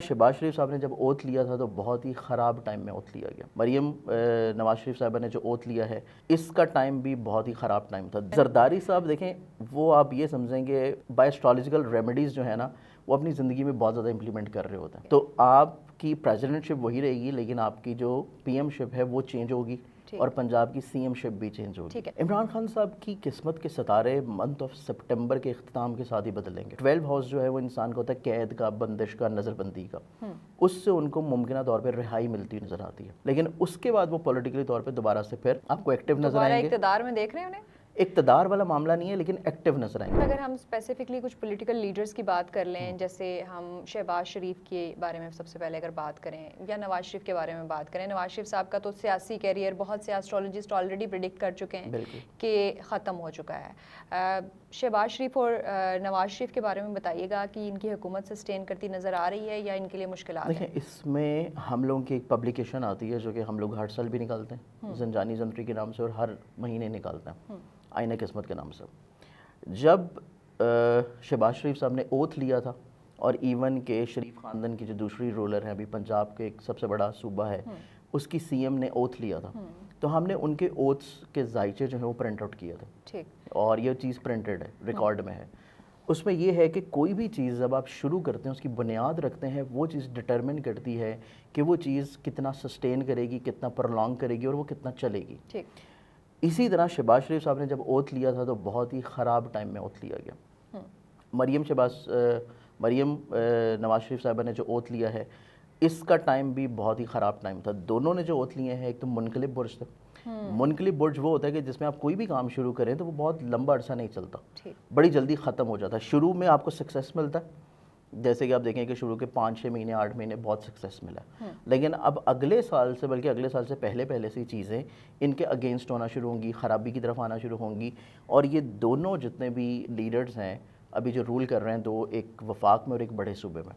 शहबाज शरीफ साहब ने जब ओथ लिया था तो बहुत ही ख़राब टाइम में ओथ लिया गया। मरीम नवाज शरीफ साहबा ने जो ओथ लिया है इसका टाइम भी बहुत ही ख़राब टाइम था। जरदारी साहब देखें, वो आप ये समझेंगे बाय एस्ट्रोलॉजिकल रेमेडीज़ जो है ना वो अपनी ज़िंदगी में बहुत ज़्यादा इंप्लीमेंट कर रहे होते हैं। तो आपकी प्रेसिडेंटशिप वही रहेगी लेकिन आपकी जो पीएमशिप है वो चेंज होगी और पंजाब की सीएमशिप भी चेंज होगी। इमरान खान साहब की किस्मत के सितारे मंथ ऑफ सितंबर के इख्तिताम के साथ ही बदलेंगे। 12 हाउस जो है वो इंसान को होता है कैद का, बंदिश का, नज़रबंदी का। उससे उनको मुमकिन तौर पर रिहाई मिलती नजर आती है, लेकिन उसके बाद वो पॉलिटिकली तौर पर दोबारा से फिर आपको एक्टिव नजर आएंगे। इक़्तिदार में देख रहे हैं उन्हें? इक़्तिदार वाला मामला नहीं है लेकिन एक्टिव नजर आएंगे। अगर हम स्पेसिफिकली कुछ पॉलिटिकल लीडर्स की बात कर लें, जैसे हम शहबाज शरीफ के बारे में सबसे पहले अगर बात करें या नवाज शरीफ के बारे में बात करें। नवाज शरीफ साहब का तो सियासी कैरियर बहुत से एस्ट्रोलॉजिस्ट ऑलरेडी प्रिडिक्ट कर चुके हैं कि ख़त्म हो चुका है। शहबाज शरीफ और नवाज शरीफ के बारे में बताइएगा कि इनकी हुकूमत सस्टेन करती नज़र आ रही है या इनके लिए मुश्किल है? देखिए, इसमें हम लोगों की एक पब्लिकेशन आती है जो कि हम लोग हर साल भी निकालते हैं, ज़ंजानी ज़ंतरी के नाम से, और हर महीने निकालते हैं आईना किस्मत के नाम से। जब शहबाज शरीफ साहब ने ओथ लिया था और इवन के शरीफ ख़ानदान की जो दूसरी रूलर हैं, अभी पंजाब के एक सबसे बड़ा सूबा है, उसकी सीएम ने ओथ लिया था, तो हमने उनके ओथ्स के जायचे जो हैं वो प्रिंट आउट किए थे और ये चीज़ प्रिंटेड है, रिकॉर्ड में है। उसमें ये है कि कोई भी चीज़ जब आप शुरू करते हैं उसकी बुनियाद रखते हैं, वो चीज़ डिटरमिन करती है कि वो चीज़ कितना सस्टेन करेगी, कितना प्रोलॉन्ग करेगी और वो कितना चलेगी। इसी तरह शहबाज शरीफ साहब ने जब ओथ लिया था तो बहुत ही ख़राब टाइम में ओथ लिया गया। मरीम नवाज शरीफ साहबा ने जो ओथ लिया है इसका टाइम भी बहुत ही ख़राब टाइम था। दोनों ने जो ओथ लिए हैं, एक तो मुनकलिब बुर्ज थे। मुनकलिब बुर्ज वो होता है कि जिसमें आप कोई भी काम शुरू करें तो वो बहुत लंबा अरसा नहीं चलता, बड़ी जल्दी ख़त्म हो जाता है। शुरू में आपको सक्सेस मिलता है, जैसे कि आप देखें कि शुरू के 5-6 महीने 8 महीने बहुत सक्सेस मिला, लेकिन अब अगले साल से, बल्कि अगले साल से पहले से चीज़ें इनके अगेंस्ट होना शुरू होंगी, ख़राबी की तरफ आना शुरू होंगी। और ये दोनों जितने भी लीडर्स हैं अभी जो रूल कर रहे हैं, दो, एक वफाक में और एक बड़े सूबे में,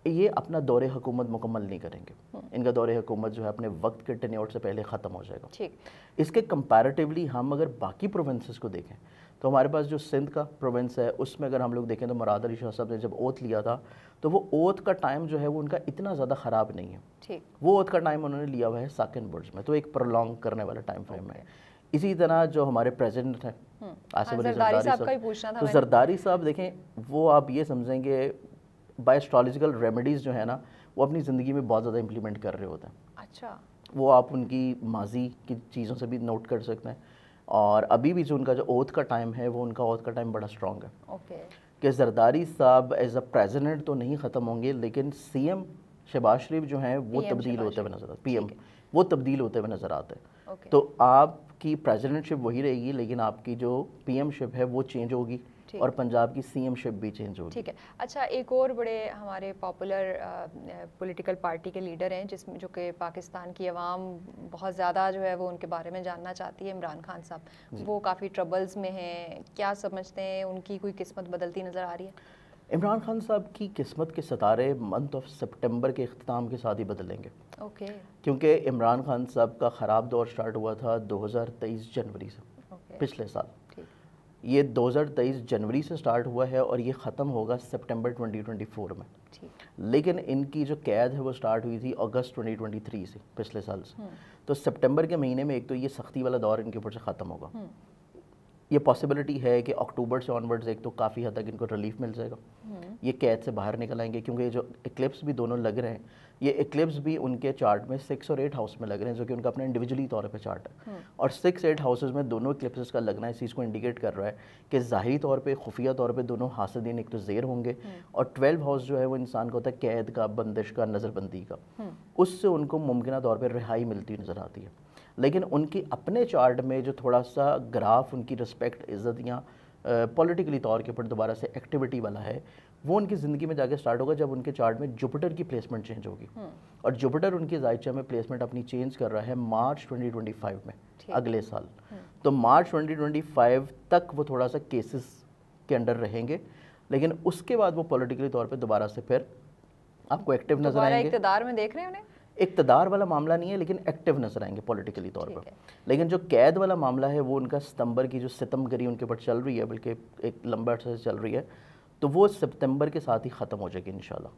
ये अपना दौरे हुकूमत मुकम्मल नहीं करेंगे। इनका दौरे हुकूमत जो है अपने वक्त के टेन्योर से पहले ख़त्म हो जाएगा। इसके कंपैरेटिवली हम अगर बाकी प्रोविंसेस को देखें तो हमारे पास जो सिंध का प्रोविंस है उसमें अगर हम लोग देखें तो मुराद अली शाह साहब ने जब ओथ लिया था तो वो ओथ का टाइम जो है वो उनका इतना ज़्यादा ख़राब नहीं है। वो ओथ का टाइम उन्होंने लिया हुआ है साकिन बुर्ज में, तो एक प्रोलॉन्ग करने वाला टाइम फ्रेम है। इसी तरह जो हमारे प्रेसिडेंट हैं आसिफ अली जरदारी साहब, तो जरदारी साहब देखें, वो आप ये समझेंगे बाय एस्ट्रोलॉजिकल रेमेडीज़ जो है ना वो अपनी ज़िंदगी में बहुत ज़्यादा इंप्लीमेंट कर रहे होते हैं। अच्छा, वो आप उनकी माजी की चीज़ों से भी नोट कर सकते हैं। और अभी भी जो उनका जो ओथ का टाइम है वो उनका ओथ का टाइम बड़ा स्ट्रॉन्ग है कि जरदारी साहब एज अ प्रेसिडेंट तो नहीं ख़त्म होंगे लेकिन सीएम शहबाज शरीफ जो हैं वो तब्दील होते हुए नजर आते, पीएम वो तब्दील होते हुए नज़र आते हैं। तो आपकी प्रेसिडेंटशिप वही रहेगी लेकिन आपकी जो पीएमशिप है वो चेंज होगी और पंजाब की सीएमशिप भी चेंज होगी। ठीक है। अच्छा, एक और बड़े हमारे पॉपुलर पॉलिटिकल पार्टी के लीडर हैं जिसमें जो कि पाकिस्तान की आवाम बहुत ज़्यादा जो है वो उनके बारे में जानना चाहती है, इमरान खान साहब। वो काफ़ी ट्रबल्स में हैं, क्या समझते हैं उनकी कोई किस्मत बदलती नज़र आ रही है? इमरान खान साहब की किस्मत के सितारे मंथ ऑफ सितंबर के इख्तिताम के साथ ही बदलेंगे। क्योंकि इमरान खान साहब का ख़राब दौर स्टार्ट हुआ था 2023 जनवरी से, पिछले साल। ये 2023 जनवरी से स्टार्ट हुआ है और ये ख़त्म होगा सितंबर 2024 में। लेकिन इनकी जो कैद है वो स्टार्ट हुई थी अगस्त 2023 से, पिछले साल से। तो सितंबर के महीने में एक तो ये सख्ती वाला दौर इनके ऊपर से ख़त्म होगा। ये पॉसिबिलिटी है कि अक्टूबर से ऑनवर्ड्स एक तो काफ़ी हद तक इनको रिलीफ मिल जाएगा, ये कैद से बाहर निकल आएंगे। क्योंकि ये जो इक्लिप्स भी दोनों लग रहे हैं, ये इक्लिप्स भी उनके चार्ट में 6 और 8 हाउस में लग रहे हैं, जो कि उनका अपना इंडिविजुअली तौर पे चार्ट है। और 6-8 हाउसेज में दोनों इक्लिप्सेस का लगना इस चीज़ को इंडिकेट कर रहा है कि ज़ाहिरी तौर पे, खुफिया तौर पे दोनों हासिदीन एक तो ज़ेर होंगे, और 12 हाउस जो है वो इंसान को होता है कैद का, बंदिश का, नज़रबंदी का। उससे उनको मुमकिन तौर पर रिहाई मिलती नज़र आती है। लेकिन उनकी अपने चार्ट में जो थोड़ा सा ग्राफ उनकी रिस्पेक्ट, इज़्ज़त या पॉलिटिकली तौर के ऊपर दोबारा से एक्टिविटी वाला है, वो उनकी ज़िंदगी में जाके स्टार्ट होगा जब उनके चार्ट में जुपिटर की प्लेसमेंट चेंज होगी। और जुपिटर उनकी जायचा में प्लेसमेंट अपनी चेंज कर रहा है मार्च 2025 में, अगले साल। तो मार्च 2025 तक वो थोड़ा सा केसेस के अंडर रहेंगे, लेकिन उसके बाद वो पॉलिटिकली तौर पे दोबारा से फिर आपको एक्टिव नजर आएंगे। इक़्तिदार में देख रहे हैं उन्हें? इक़्तिदार वाला मामला नहीं है लेकिन एक्टिव नजर आएंगे पॉलिटिकली तौर पर। लेकिन जो कैद वाला मामला है वो उनका सितंबर की जो सितमगरी उनके ऊपर चल रही है, बल्कि एक लंबा अर्से से चल रही है, तो वो सितंबर के साथ ही ख़त्म हो जाएगी इंशाल्लाह।